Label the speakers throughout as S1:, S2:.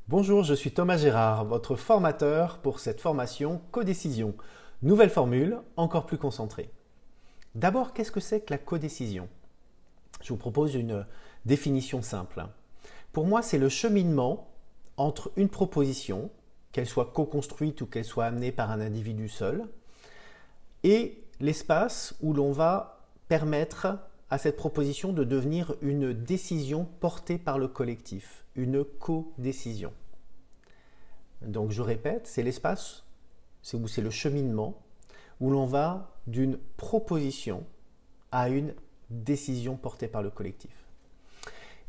S1: Bonjour, je suis Thomas Gérard, votre formateur pour cette formation codécision. Nouvelle formule, encore plus concentrée. D'abord, qu'est-ce que c'est que la codécision? Je vous propose une définition simple. Pour moi, c'est le cheminement entre une proposition, qu'elle soit co-construite ou qu'elle soit amenée par un individu seul, et l'espace où l'on va permettre à cette proposition de devenir une décision portée par le collectif, une codécision. Donc je répète, c'est l'espace, c'est le cheminement où l'on va d'une proposition à une décision portée par le collectif.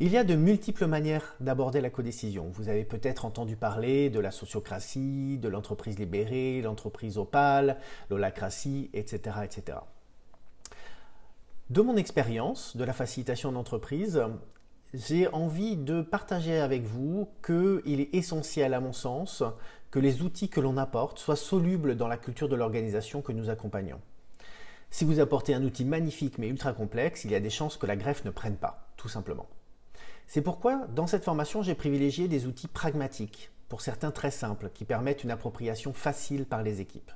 S1: Il y a de multiples manières d'aborder la codécision. Vous avez peut-être entendu parler de la sociocratie, de l'entreprise libérée, l'entreprise opale, l'holacratie, etc., etc. De mon expérience de la facilitation d'entreprise, j'ai envie de partager avec vous qu'il est essentiel, à mon sens, que les outils que l'on apporte soient solubles dans la culture de l'organisation que nous accompagnons. Si vous apportez un outil magnifique mais ultra complexe, il y a des chances que la greffe ne prenne pas, tout simplement. C'est pourquoi, dans cette formation, j'ai privilégié des outils pragmatiques, pour certains très simples, qui permettent une appropriation facile par les équipes.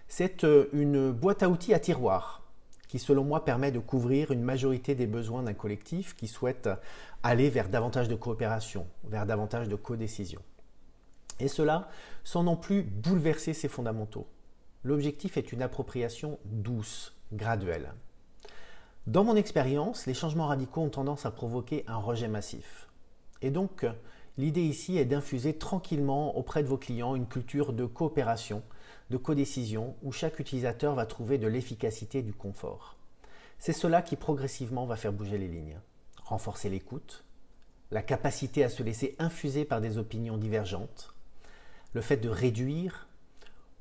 S1: C'est une boîte à outils à tiroir, qui selon moi permet de couvrir une majorité des besoins d'un collectif qui souhaite aller vers davantage de coopération, vers davantage de codécision. Et cela sans non plus bouleverser ses fondamentaux. L'objectif est une appropriation douce, graduelle. Dans mon expérience, les changements radicaux ont tendance à provoquer un rejet massif. Et donc, l'idée ici est d'infuser tranquillement auprès de vos clients une culture de coopération, de codécision, où chaque utilisateur va trouver de l'efficacité et du confort. C'est cela qui progressivement va faire bouger les lignes. Renforcer l'écoute, la capacité à se laisser infuser par des opinions divergentes, le fait de réduire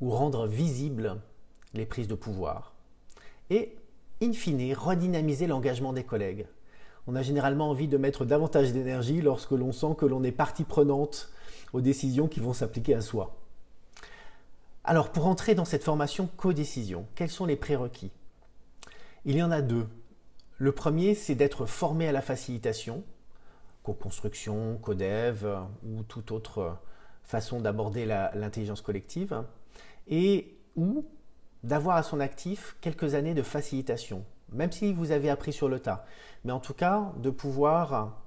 S1: ou rendre visibles les prises de pouvoir, et, in fine, redynamiser l'engagement des collègues. On a généralement envie de mettre davantage d'énergie lorsque l'on sent que l'on est partie prenante aux décisions qui vont s'appliquer à soi. Alors, pour entrer dans cette formation codécision, quels sont les prérequis? Il y en a deux. Le premier, c'est d'être formé à la facilitation, co-construction, codev ou toute autre façon d'aborder l'intelligence collective, et ou d'avoir à son actif quelques années de facilitation, même si vous avez appris sur le tas, mais en tout cas de pouvoir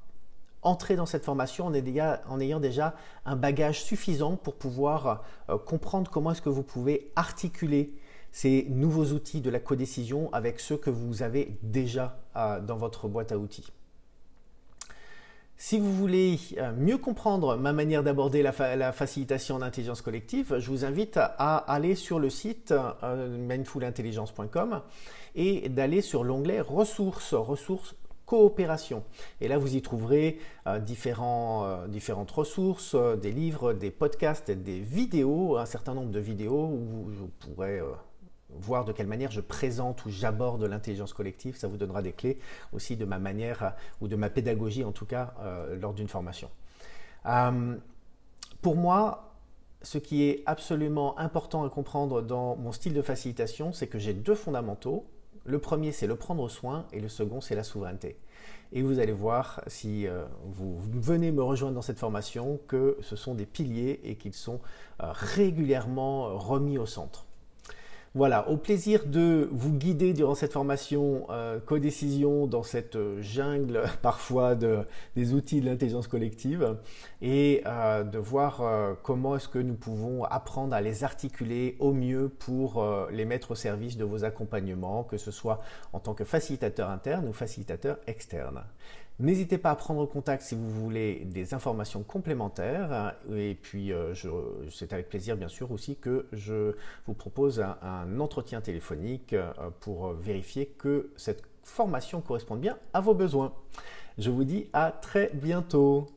S1: entrer dans cette formation en ayant déjà un bagage suffisant pour pouvoir comprendre comment est-ce que vous pouvez articuler ces nouveaux outils de la codécision avec ceux que vous avez déjà dans votre boîte à outils. Si vous voulez mieux comprendre ma manière d'aborder la facilitation en intelligence collective, je vous invite à aller sur le site mindfulintelligence.com et d'aller sur l'onglet ressources coopération. Et là, vous y trouverez différentes ressources, des livres, des podcasts, des vidéos, un certain nombre de vidéos où je pourrais voir de quelle manière je présente ou j'aborde l'intelligence collective. Ça vous donnera des clés aussi de ma manière ou de ma pédagogie en tout cas lors d'une formation. Pour moi, ce qui est absolument important à comprendre dans mon style de facilitation, c'est que j'ai deux fondamentaux. Le premier, c'est le prendre soin et le second, c'est la souveraineté. Et vous allez voir, si vous venez me rejoindre dans cette formation, que ce sont des piliers et qu'ils sont régulièrement remis au centre. Voilà, au plaisir de vous guider durant cette formation codécision dans cette jungle parfois des outils de l'intelligence collective et de voir comment est-ce que nous pouvons apprendre à les articuler au mieux pour les mettre au service de vos accompagnements, que ce soit en tant que facilitateur interne ou facilitateur externe. N'hésitez pas à prendre contact si vous voulez des informations complémentaires et puis c'est avec plaisir bien sûr aussi que je vous propose un entretien téléphonique pour vérifier que cette formation corresponde bien à vos besoins. Je vous dis à très bientôt.